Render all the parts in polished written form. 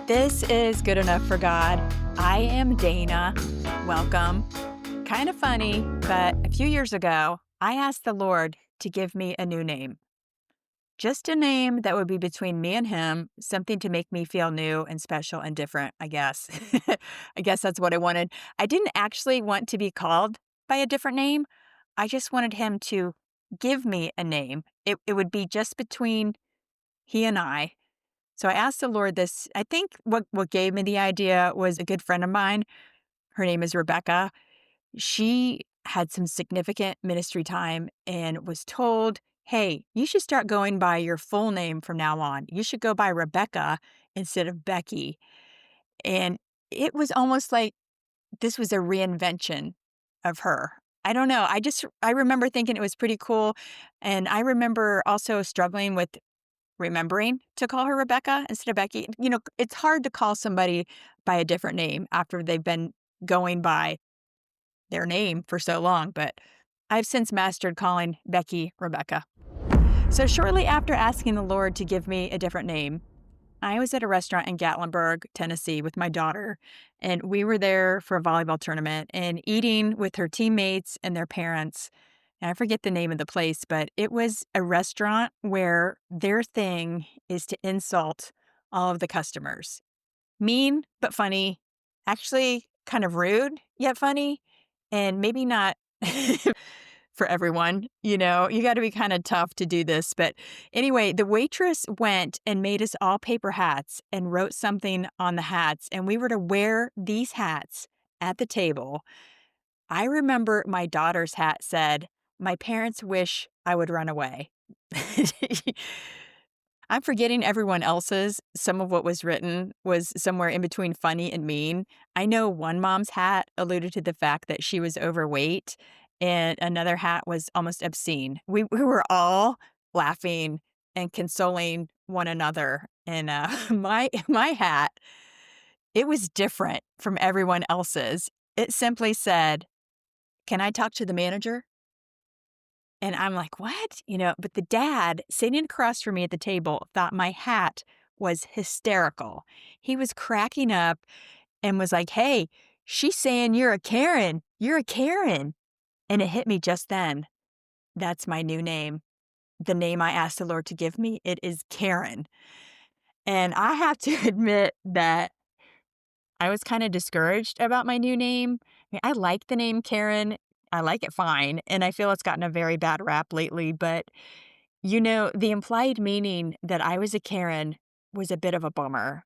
This is Good Enough for God. I am Dayna. Welcome. Kind of funny, but a few years ago, I asked the Lord to give me a new name. Just a name that would be between me and Him, something to make me feel new and special and different, I guess. I guess that's what I wanted. I didn't actually want to be called by a different name. I just wanted Him to give me a name. It would be just between He and I. So I asked the Lord this. I think what gave me the idea was a good friend of mine. Her name is Rebecca. She had some significant ministry time and was told, hey, you should start going by your full name from now on. You should go by Rebecca instead of Becky. And it was almost like this was a reinvention of her. I don't know. I remember thinking it was pretty cool. And I remember also struggling with remembering to call her Rebecca instead of Becky. You know, it's hard to call somebody by a different name after they've been going by their name for so long, but I've since mastered calling Becky Rebecca. So shortly after asking the Lord to give me a different name, I was at a restaurant in Gatlinburg, Tennessee with my daughter, and we were there for a volleyball tournament and eating with her teammates and their parents. And I forget the name of the place, but it was a restaurant where their thing is to insult all of the customers. Mean, but funny. Actually, kind of rude, yet funny. And maybe not for everyone. You know, you got to be kind of tough to do this. But anyway, the waitress went and made us all paper hats and wrote something on the hats. And we were to wear these hats at the table. I remember my daughter's hat said, "My parents wish I would run away." I'm forgetting everyone else's. Some of what was written was somewhere in between funny and mean. I know one mom's hat alluded to the fact that she was overweight, and another hat was almost obscene. We were all laughing and consoling one another. And my hat, it was different from everyone else's. It simply said, "Can I talk to the manager?" And I'm like, "What?" You know, but the dad sitting across from me at the table thought my hat was hysterical. He was cracking up and was like, "Hey, she's saying you're a Karen. You're a Karen." And it hit me just then. That's my new name. The name I asked the Lord to give me, it is Karen. And I have to admit that I was kind of discouraged about my new name. I mean, I like the name Karen. I like it fine, and I feel it's gotten a very bad rap lately, but, you know, the implied meaning that I was a Karen was a bit of a bummer.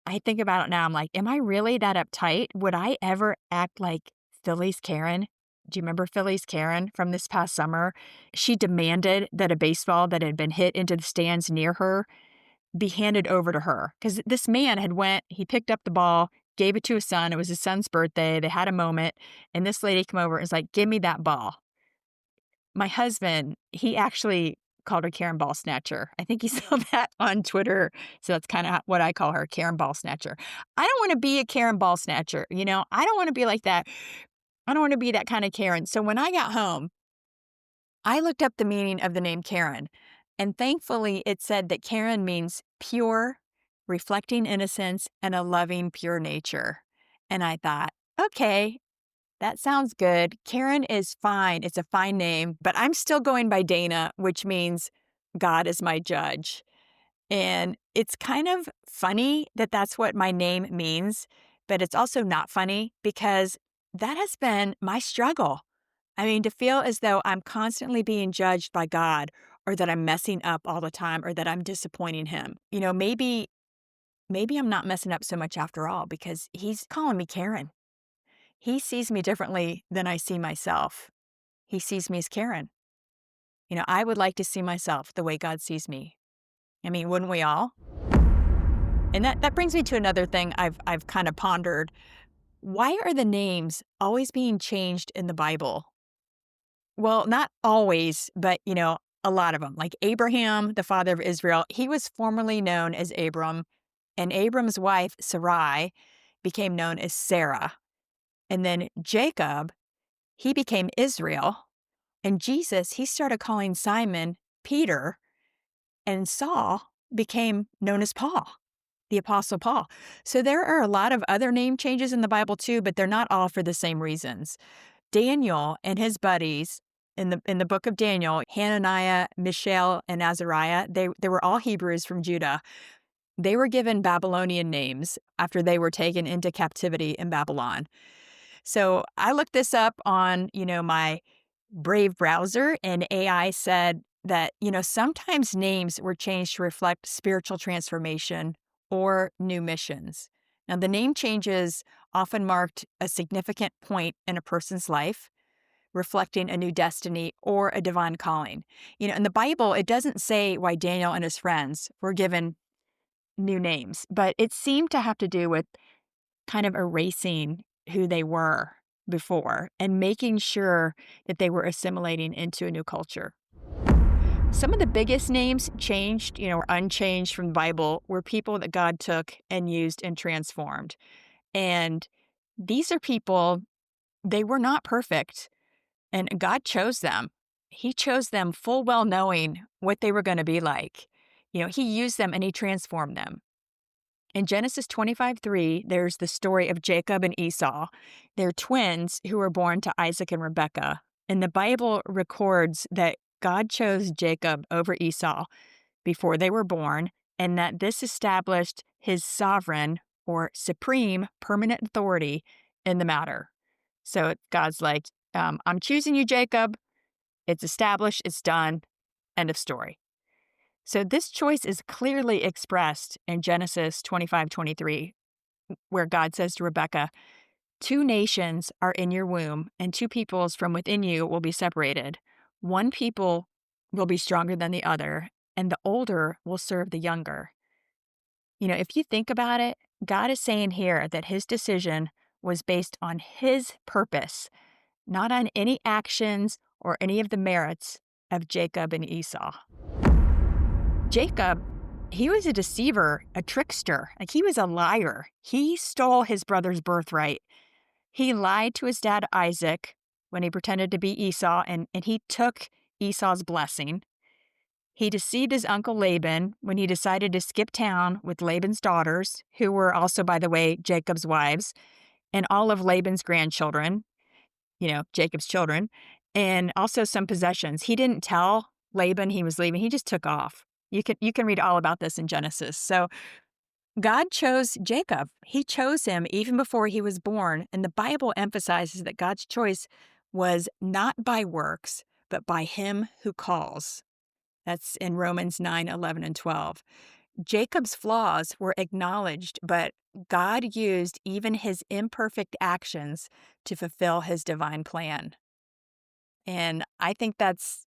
I think about it now, I'm like, "Am I really that uptight? Would I ever act like Philly's Karen?" Do you remember Philly's Karen from this past summer? She demanded that a baseball that had been hit into the stands near her be handed over to her because this man he picked up the ball, gave it to his son. It was his son's birthday. They had a moment, and this lady came over and was like, "Give me that ball." My husband, he actually called her Karen Ball Snatcher. I think he saw that on Twitter. So that's kind of what I call her, Karen Ball Snatcher. I don't want to be a Karen Ball Snatcher. You know, I don't want to be like that. I don't want to be that kind of Karen. So when I got home, I looked up the meaning of the name Karen, and thankfully it said that Karen means pure, reflecting innocence, and a loving, pure nature. And I thought, okay, that sounds good. Karen is fine. It's a fine name, but I'm still going by Dayna, which means God is my judge. And it's kind of funny that that's what my name means, but it's also not funny because that has been my struggle. I mean, to feel as though I'm constantly being judged by God or that I'm messing up all the time or that I'm disappointing Him. You know, maybe I'm not messing up so much after all because He's calling me Karen. He sees me differently than I see myself. He sees me as Karen. You know, I would like to see myself the way God sees me. I mean, wouldn't we all? And that brings me to another thing I've kind of pondered. Why are the names always being changed in the Bible? Well, not always, but, you know, a lot of them. Like Abraham, the father of Israel, he was formerly known as Abram, and Abram's wife, Sarai, became known as Sarah. And then Jacob, he became Israel. And Jesus, he started calling Simon Peter, and Saul became known as Paul. The Apostle Paul. So there are a lot of other name changes in the Bible too, but they're not all for the same reasons. Daniel and his buddies in the book of Daniel, Hananiah, Mishael, and Azariah, they were all Hebrews from Judah. They were given Babylonian names after they were taken into captivity in Babylon. So I looked this up on, my Brave browser, and AI said that, sometimes names were changed to reflect spiritual transformation or new missions. Now, the name changes often marked a significant point in a person's life, reflecting a new destiny or a divine calling. In the Bible, it doesn't say why Daniel and his friends were given new names, but it seemed to have to do with kind of erasing who they were before and making sure that they were assimilating into a new culture. Some of the biggest names changed, or unchanged from the Bible were people that God took and used and transformed. And these are people, they were not perfect, and God chose them. He chose them full well knowing what they were going to be like. He used them and he transformed them. In Genesis 25:3, there's the story of Jacob and Esau. They're twins who were born to Isaac and Rebekah. And the Bible records that God chose Jacob over Esau before they were born, and that this established his sovereign or supreme permanent authority in the matter. So God's like, I'm choosing you, Jacob. It's established, it's done, end of story. So this choice is clearly expressed in Genesis 25:23, where God says to Rebekah, "Two nations are in your womb, and two peoples from within you will be separated. One people will be stronger than the other, and the older will serve the younger." If you think about it, God is saying here that his decision was based on his purpose, not on any actions or any of the merits of Jacob and Esau. Jacob, he was a deceiver, a trickster. Like, he was a liar. He stole his brother's birthright. He lied to his dad Isaac when he pretended to be Esau, and he took Esau's blessing. He deceived his uncle Laban when he decided to skip town with Laban's daughters, who were also, by the way, Jacob's wives, and all of Laban's grandchildren, Jacob's children, and also some possessions. He didn't tell Laban he was leaving. He just took off. You can read all about this in Genesis. So God chose Jacob. He chose him even before he was born. And the Bible emphasizes that God's choice was not by works, but by him who calls. That's in Romans 9:11 and 12. Jacob's flaws were acknowledged, but God used even his imperfect actions to fulfill his divine plan. And I think that's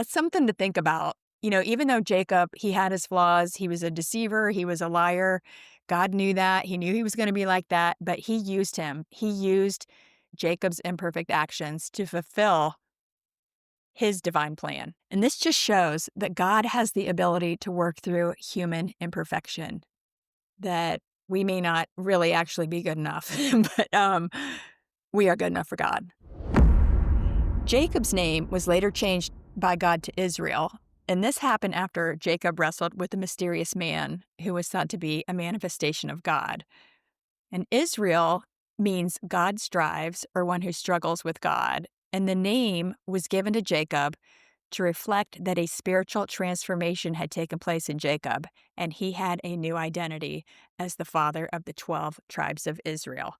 something to think about. Even though Jacob, he had his flaws, he was a deceiver, he was a liar. God knew that. He knew he was going to be like that, but he used him. He used Jacob's imperfect actions to fulfill his divine plan. And this just shows that God has the ability to work through human imperfection, that we may not really actually be good enough, but we are good enough for God. Jacob's name was later changed by God to Israel, and this happened after Jacob wrestled with a mysterious man who was thought to be a manifestation of God. And Israel means God strives, or one who struggles with God, and the name was given to Jacob to reflect that a spiritual transformation had taken place in Jacob, and he had a new identity as the father of the 12 tribes of Israel.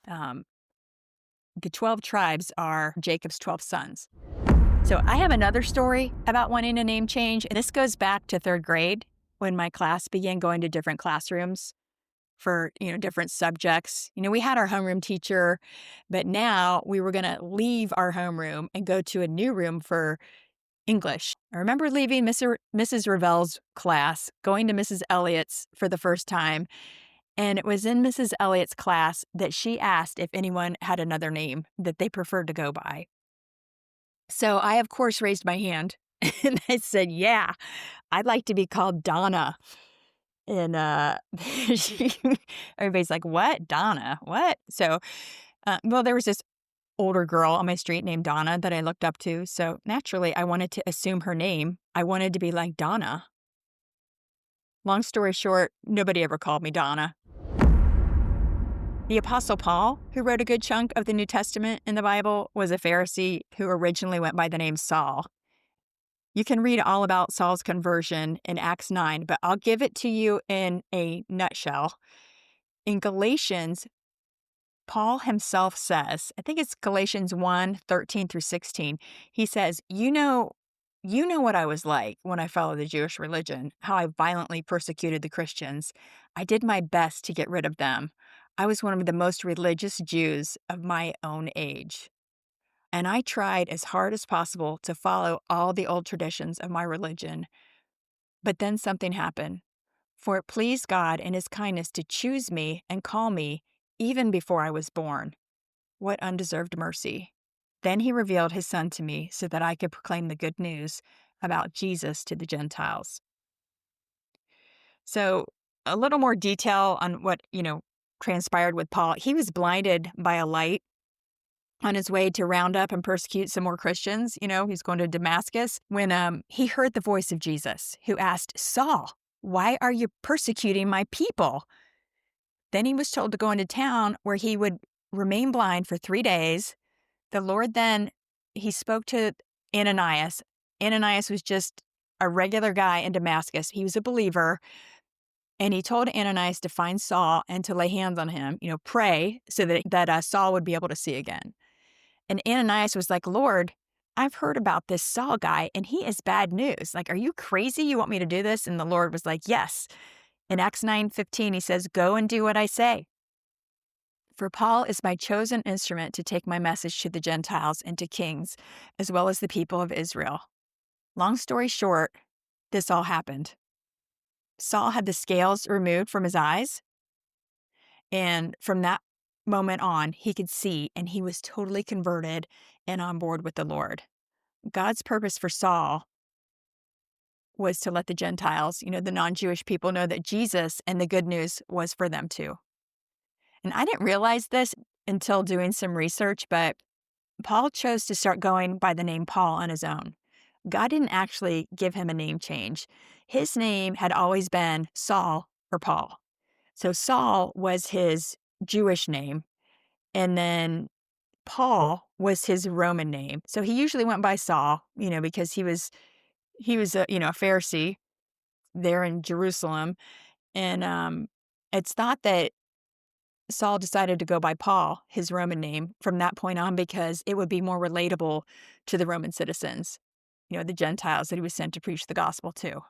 The 12 tribes are Jacob's 12 sons. So I have another story about wanting a name change, and this goes back to third grade when my class began going to different classrooms for, different subjects. We had our homeroom teacher, but now we were going to leave our homeroom and go to a new room for English. I remember leaving Mrs. Ravel's class, going to Mrs. Elliott's for the first time, and it was in Mrs. Elliott's class that she asked if anyone had another name that they preferred to go by. So I, of course, raised my hand, and I said, yeah, I'd like to be called Donna. And everybody's like, what? Donna? What? So, there was this older girl on my street named Donna that I looked up to. So naturally, I wanted to assume her name. I wanted to be like Donna. Long story short, nobody ever called me Donna. The Apostle Paul, who wrote a good chunk of the New Testament in the Bible, was a Pharisee who originally went by the name Saul. You can read all about Saul's conversion in Acts 9, but I'll give it to you in a nutshell. In Galatians, Paul himself says, I think it's Galatians 1:13 through 16. He says, you know what I was like when I followed the Jewish religion, how I violently persecuted the Christians. I did my best to get rid of them. I was one of the most religious Jews of my own age. And I tried as hard as possible to follow all the old traditions of my religion. But then something happened. For it pleased God in his kindness to choose me and call me even before I was born. What undeserved mercy. Then he revealed his son to me so that I could proclaim the good news about Jesus to the Gentiles. So, a little more detail on what, transpired with Paul. He was blinded by a light on his way to round up and persecute some more Christians. He's going to Damascus when he heard the voice of Jesus, who asked, Saul, why are you persecuting my people? Then he was told to go into town where he would remain blind for 3 days. The Lord then, he spoke to Ananias. Ananias was just a regular guy in Damascus. He was a believer. And he told Ananias to find Saul and to lay hands on him, pray so that Saul would be able to see again. And Ananias was like, Lord, I've heard about this Saul guy and he is bad news. Like, are you crazy? You want me to do this? And the Lord was like, yes. In Acts 9:15, he says, go and do what I say. For Paul is my chosen instrument to take my message to the Gentiles and to kings, as well as the people of Israel. Long story short, this all happened. Saul had the scales removed from his eyes, and from that moment on, he could see, and he was totally converted and on board with the Lord. God's purpose for Saul was to let the Gentiles, the non-Jewish people, know that Jesus and the good news was for them too. And I didn't realize this until doing some research, but Paul chose to start going by the name Paul on his own. God didn't actually give him a name change. His name had always been Saul or Paul. So Saul was his Jewish name, and then Paul was his Roman name. So he usually went by Saul, because he was a Pharisee there in Jerusalem. And it's not that Saul decided to go by Paul, his Roman name, from that point on because it would be more relatable to the Roman citizens, the Gentiles that he was sent to preach the gospel to.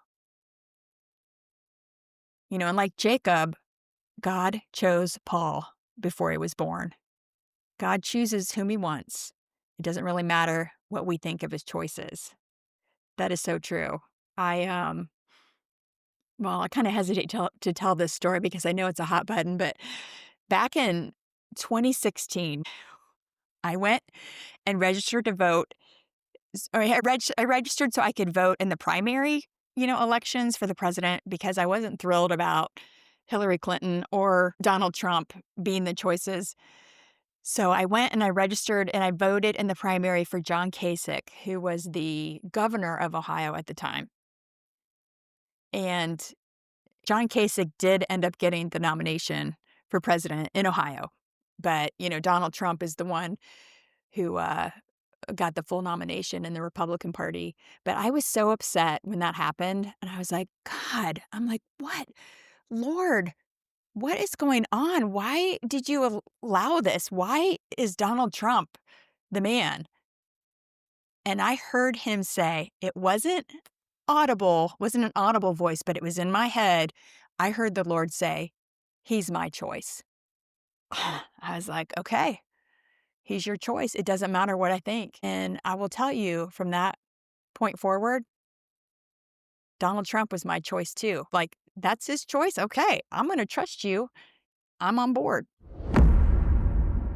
And like Jacob, God chose Paul before he was born. God chooses whom he wants. It doesn't really matter what we think of his choices. That is so true. I Well, I kind of hesitate to tell this story because I know it's a hot button, but back in 2016, I went and registered to vote. Or I registered so I could vote in the primary, elections for the president because I wasn't thrilled about Hillary Clinton or Donald Trump being the choices. So I went and I registered and I voted in the primary for John Kasich, who was the governor of Ohio at the time. And John Kasich did end up getting the nomination for president in Ohio. But, Donald Trump is the one who got the full nomination in the Republican Party. But I was so upset when that happened. And I was like, God, I'm like, what? Lord, what is going on? Why did you allow this? Why is Donald Trump the man? And I heard him say, it wasn't an audible voice, but it was in my head. I heard the Lord say, he's my choice. I was like, okay, he's your choice. It doesn't matter what I think. And I will tell you from that point forward, Donald Trump was my choice too. Like, that's his choice. Okay, I'm going to trust you. I'm on board.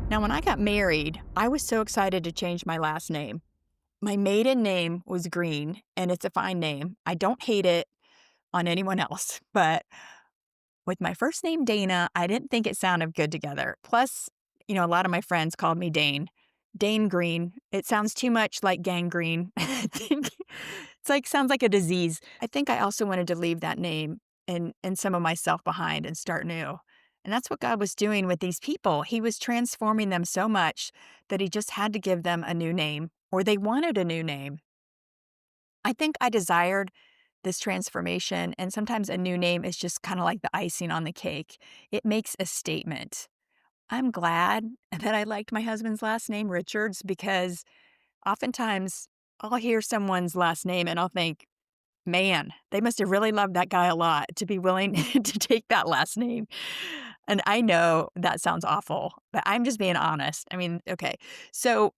Now, when I got married, I was so excited to change my last name. My maiden name was Green, and it's a fine name. I don't hate it on anyone else, but with my first name, Dayna, I didn't think it sounded good together. Plus, a lot of my friends called me Dane. Dane Green. It sounds too much like gangrene. I think sounds like a disease. I think I also wanted to leave that name and some of myself behind and start new. And that's what God was doing with these people. He was transforming them so much that he just had to give them a new name, or they wanted a new name. I think I desired this transformation, and sometimes a new name is just kind of like the icing on the cake. It makes a statement. I'm glad that I liked my husband's last name, Richards, because oftentimes I'll hear someone's last name and I'll think, man, they must have really loved that guy a lot to be willing to take that last name. And I know that sounds awful, but I'm just being honest. I mean, okay. So,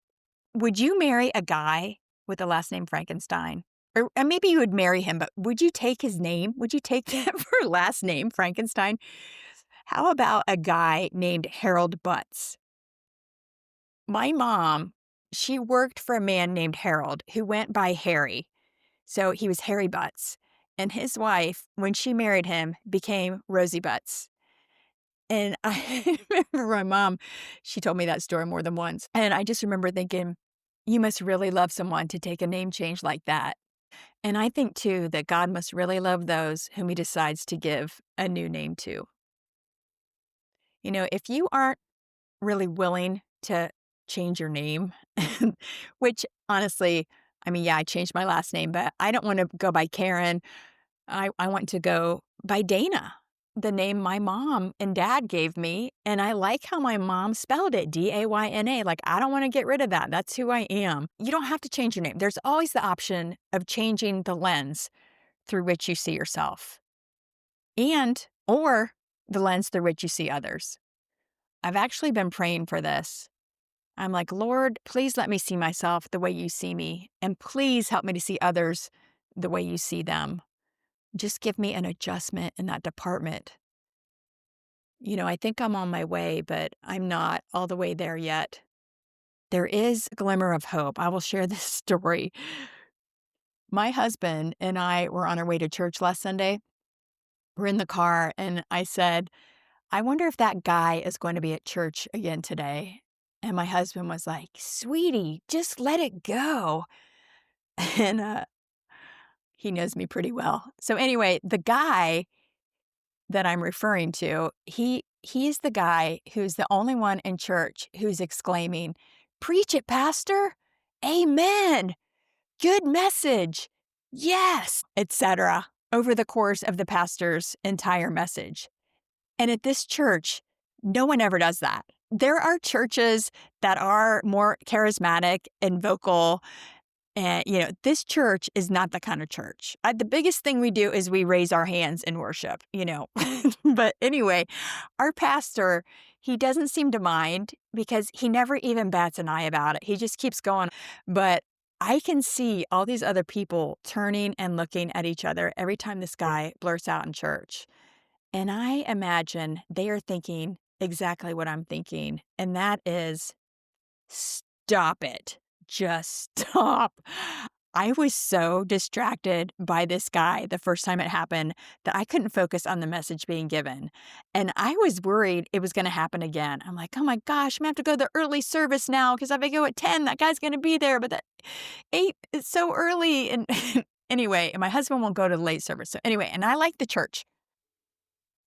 would you marry a guy with the last name Frankenstein? Or and maybe you would marry him, but would you take his name? Would you take that for last name, Frankenstein? How about a guy named Harold Butts? My mom, she worked for a man named Harold who went by Harry. So he was Harry Butts. And his wife, when she married him, became Rosie Butts. And I remember my mom, she told me that story more than once. And I just remember thinking, you must really love someone to take a name change like that. And I think too that God must really love those whom he decides to give a new name to. You know, if you aren't really willing to change your name, which honestly, I mean, yeah, I changed my last name, but I don't want to go by Karen. I want to go by Dayna, the name my mom and dad gave me. And I like how my mom spelled it, Dayna. Like, I don't want to get rid of that. That's who I am. You don't have to change your name. There's always the option of changing the lens through which you see yourself or the lens through which you see others. I've actually been praying for this. I'm like, Lord, please let me see myself the way you see me. And please help me to see others the way you see them. Just give me an adjustment in that department. You know, I think I'm on my way, but I'm not all the way there yet. There is a glimmer of hope. I will share this story. My husband and I were on our way to church last Sunday. We're in the car, and I said, I wonder if that guy is going to be at church again today. And my husband was like, sweetie, just let it go. And he knows me pretty well. So anyway, the guy that I'm referring to, he's the guy who's the only one in church who's exclaiming, preach it, pastor. Amen. Good message. Yes, etc. over the course of the pastor's entire message. And at this church, no one ever does that. There are churches that are more charismatic and vocal. And, you know, this church is not the kind of church. The biggest thing we do is we raise our hands in worship, you know. But anyway, our pastor, he doesn't seem to mind because he never even bats an eye about it. He just keeps going. But I can see all these other people turning and looking at each other every time this guy blurts out in church. And I imagine they are thinking exactly what I'm thinking, and that is, stop it. Just stop. I was so distracted by this guy the first time it happened that I couldn't focus on the message being given. And I was worried it was going to happen again. I'm like, oh my gosh, I'm going to have to go to the early service now because if I go at 10, that guy's going to be there. But at 8 is so early. And anyway, and my husband won't go to the late service. So anyway, and I like the church.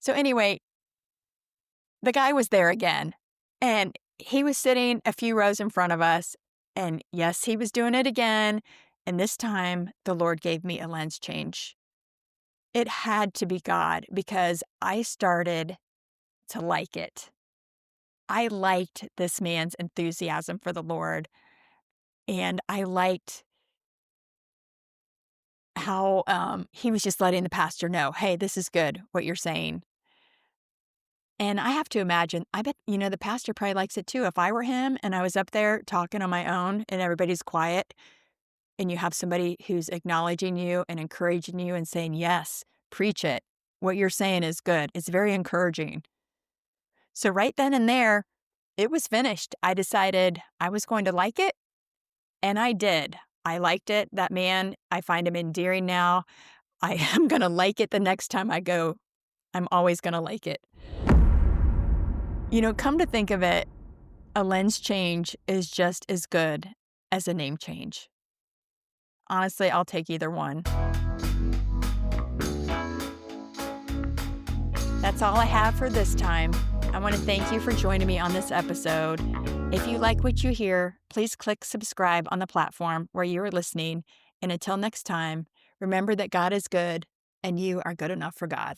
So anyway, the guy was there again, and he was sitting a few rows in front of us, and yes, he was doing it again, and this time the Lord gave me a lens change. It had to be God because I started to like it. I liked this man's enthusiasm for the Lord, and I liked how he was just letting the pastor know, hey, this is good, what you're saying. And I have to imagine, I bet, you know, the pastor probably likes it too. If I were him and I was up there talking on my own and everybody's quiet and you have somebody who's acknowledging you and encouraging you and saying, yes, preach it. What you're saying is good. It's very encouraging. So right then and there, it was finished. I decided I was going to like it, and I did. I liked it. That man, I find him endearing now. I am going to like it the next time I go. I'm always going to like it. You know, come to think of it, a lens change is just as good as a name change. Honestly, I'll take either one. That's all I have for this time. I want to thank you for joining me on this episode. If you like what you hear, please click subscribe on the platform where you are listening. And until next time, remember that God is good and you are good enough for God.